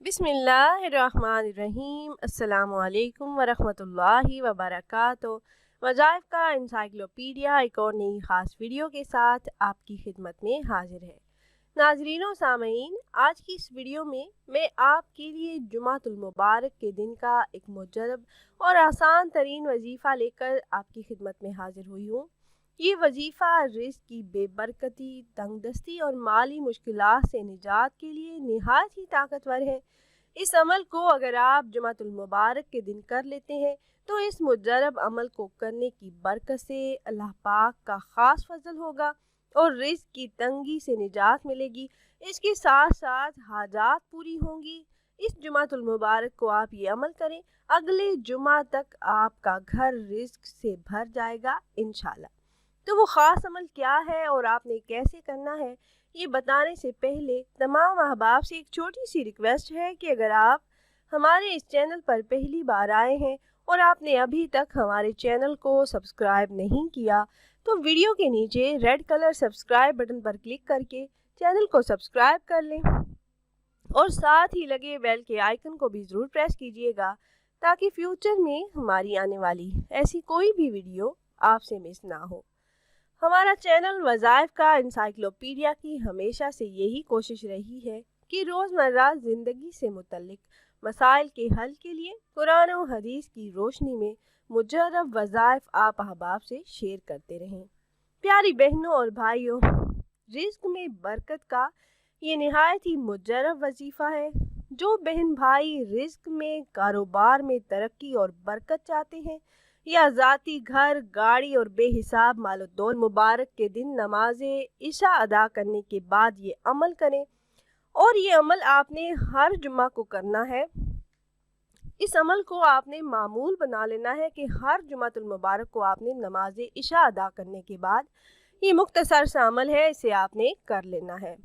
बिस्मिल्लाहिर्रहमानिर्रहीम। अस्सलामुअलैकुम वरहमतुल्लाहि वबरकातुहू। वज़ाइफ का इंसाइक्लोपीडिया एक और नई ख़ास वीडियो के साथ आपकी खिदमत में हाजिर है। नाज़रीन व सामईन, आज की इस वीडियो में मैं आपके लिए जुमातुल मुबारक के दिन का एक मुजरब और आसान तरीन वजीफ़ा लेकर आपकी खिदमत में हाजिर हुई हूँ। ये वजीफ़ा रिज़्क़ की बेबरकती, तंगदस्ती और माली मुश्किलात से निजात के लिए निहायत ही ताकतवर है। इस अमल को अगर आप जुमातुल मुबारक के दिन कर लेते हैं तो इस मुजरब अमल को करने की बरकत से अल्लाह पाक का ख़ास फजल होगा और रिज़्क़ की तंगी से निजात मिलेगी। इसके साथ साथ हाजात पूरी होंगी। इस जुमातुल मुबारक को आप ये अमल करें, अगले जुमा तक आपका घर रिज़्क़ से भर जाएगा इंशाल्लाह। तो वो ख़ास अमल क्या है और आपने कैसे करना है, ये बताने से पहले तमाम अहबाब से एक छोटी सी रिक्वेस्ट है कि अगर आप हमारे इस चैनल पर पहली बार आए हैं और आपने अभी तक हमारे चैनल को सब्सक्राइब नहीं किया तो वीडियो के नीचे रेड कलर सब्सक्राइब बटन पर क्लिक करके चैनल को सब्सक्राइब कर लें और साथ ही लगे बेल के आइकन को भी ज़रूर प्रेस कीजिएगा ताकि फ्यूचर में हमारी आने वाली ऐसी कोई भी वीडियो आपसे मिस ना हो। हमारा चैनल वज़ाइफ का इंसाइक्लोपीडिया की हमेशा से यही कोशिश रही है कि रोज़मर्रा ज़िंदगी से मुतल्लिक मसाइल के हल के लिए कुरान और हदीस की रोशनी में मुजर्रब वज़ाइफ आप अहबाब से शेयर करते रहें। प्यारी बहनों और भाइयों, रिज़्क़ में बरकत का ये निहायत ही मुजर्रब वजीफ़ा है। जो बहन भाई रिज़्क़ में, कारोबार में तरक्की और बरकत चाहते हैं या ज़ाती घर, गाड़ी और बेहिसाब मालो दौलत मुबारक के दिन नमाज इशा अदा करने के बाद ये अमल करें और ये अमल आपने हर जुम्मा को करना है। इस अमल को आपने मामूल बना लेना है कि हर जुमातुल मुबारक को आपने नमाज इशा अदा करने के बाद, ये मुख्तसर सा अमल है, इसे आपने कर लेना है।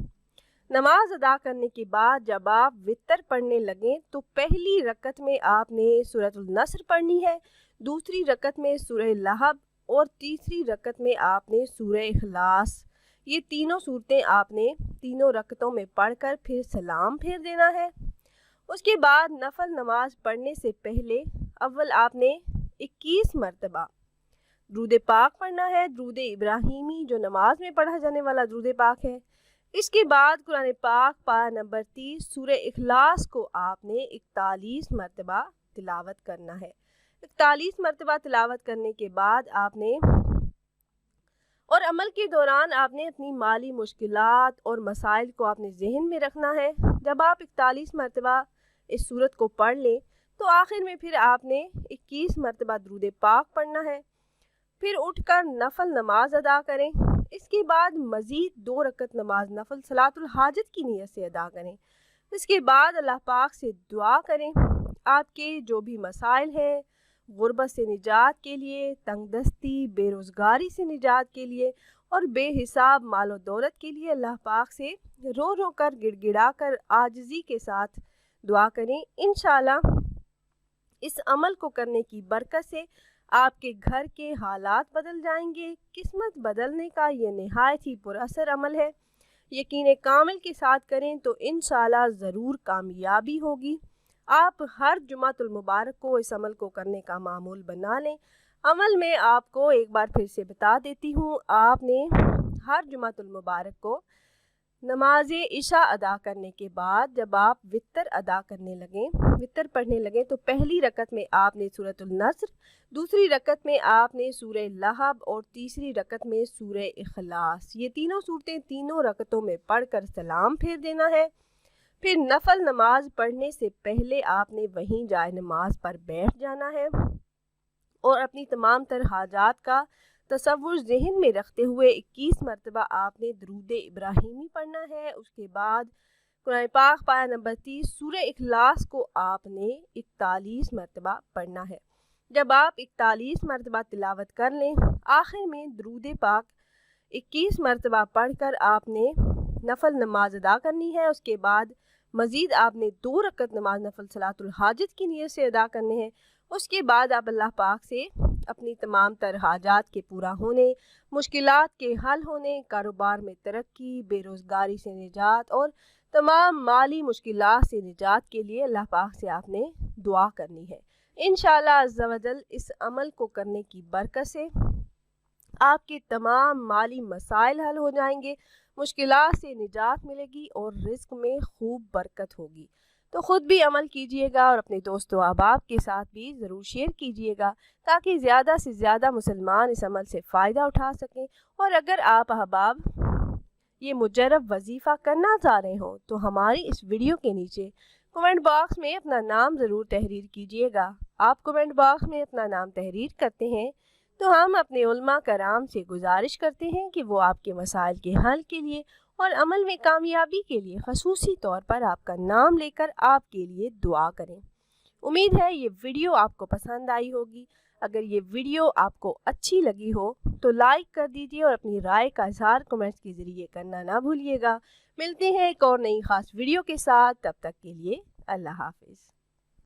नमाज अदा करने के बाद जब आप वितर पढ़ने लगें तो पहली रकत में आपने सूरतुल नस्र पढ़नी है, दूसरी रकत में सूरह लहब और तीसरी रकत में आपने सूरह इखलास। ये तीनों सूरतें आपने तीनों रकतों में पढ़कर फिर सलाम फेर देना है। उसके बाद नफल नमाज पढ़ने से पहले अव्वल आपने 21 मरतबा दुरूद पाक पढ़ना है, दुरूद इब्राहिमी जो नमाज में पढ़ा जाने वाला दुरूद पाक है। इसके बाद कुरान पाक पारा नंबर 30 सूरह इखलास को आपने 41 मरतबा तिलावत करना है। 41 मरतबा तिलावत करने के बाद आपने और अमल के दौरान आपने अपनी माली मुश्किलात और मसाइल को आपने जहन में रखना है। जब आप 41 मरतबा इस सूरत को पढ़ लें तो आखिर में फिर आपने 21 मरतबा दुरूद पाक पढ़ना है। फिर उठकर नफल नमाज अदा करें। इसके बाद मज़ीद 2 रकत नमाज नफल सलातुल हाजत की नीयत से अदा करें। इसके बाद अल्लाह पाक से दुआ करें आपके जो भी मसाइल हैं, गुर्बत से निजात के लिए, तंगदस्ती, बेरोज़गारी से निजात के लिए और बेहिसाब मालो दौलत के लिए अल्लाह पाक से रो रो कर, गिड़गिड़ा कर, आजिज़ी के साथ दुआ करें। इंशाअल्लाह इस अमल को करने की बरकत से आपके घर के हालात बदल जाएंगे। किस्मत बदलने का ये निहायत ही पुरअसर अमल है। यकीन कामिल के साथ करें तो इंशाअल्लाह ज़रूर कामयाबी होगी। आप हर जुमातुल मुबारक को इस अमल को करने का मामूल बना लें। अमल में आपको एक बार फिर से बता देती हूँ, आपने हर जुमातुल मुबारक को नमाज इशा अदा करने के बाद जब आप वितर अदा करने लगें, वितर पढ़ने लगें तो पहली रकत में आपने सूरतुल नस्र, दूसरी रकत में आपने सूरह लहब और तीसरी रकत में सूरह इखलास, ये तीनों सूरतें तीनों रकतों में पढ़कर सलाम फेर देना है। फिर नफल नमाज पढ़ने से पहले आपने वहीं जाए नमाज पर बैठ जाना है और अपनी तमाम तर हाजात का तसव्वुर ज़हन में रखते हुए 21 मरतबा आपने दुरूद इब्राहिमी पढ़ना है। उसके बाद कुरान पाक पारा नंबर 30 सूरह इखलास को आपने 41 मरतबा पढ़ना है। जब आप 41 मरतबा तिलावत कर लें, आखिर में दुरूद पाक 21 मरतबा पढ़कर आपने नफल नमाज अदा करनी है। उसके बाद मज़ीद आपने 2 रकत नमाज नफल सलातुल हाजत की नीयत से अदा करने हैं। उसके बाद आप अल्लाह पाक से अपनी तमाम तर हाजात के पूरा होने, मुश्किलात के हल होने, कारोबार में तरक्की, बेरोज़गारी से निजात और तमाम माली मुश्किलात से निजात के लिए अल्लाह पाक से आपने दुआ करनी है। इंशाअल्लाह अज़्ज़ा वजल इस अमल को करने की बरकत से आपके तमाम माली मसाइल हल हो जाएंगे, मुश्किलात से निजात मिलेगी और रिज़्क में खूब बरकत होगी। तो ख़ुद भी अमल कीजिएगा और अपने दोस्तों अहबाब के साथ भी ज़रूर शेयर कीजिएगा ताकि ज़्यादा से ज़्यादा मुसलमान इस अमल से फ़ायदा उठा सकें। और अगर आप अहबाब ये मुजर्रब वजीफ़ा करना चाह रहे हो तो हमारी इस वीडियो के नीचे कमेंट बॉक्स में अपना नाम ज़रूर तहरीर कीजिएगा। आप कमेंट बॉक्स में अपना नाम तहरीर करते हैं तो हम अपने उलमा कराम से गुजारिश करते हैं कि वो आपके मसाइल के हल के लिए और अमल में कामयाबी के लिए ख़ुसूसी तौर पर आपका नाम लेकर आपके लिए दुआ करें। उम्मीद है ये वीडियो आपको पसंद आई होगी। अगर ये वीडियो आपको अच्छी लगी हो तो लाइक कर दीजिए और अपनी राय का इज़हार कमेंट्स के ज़रिए करना ना भूलिएगा। मिलते हैं एक और नई ख़ास वीडियो के साथ, तब तक के लिए अल्लाह हाफ़िज़।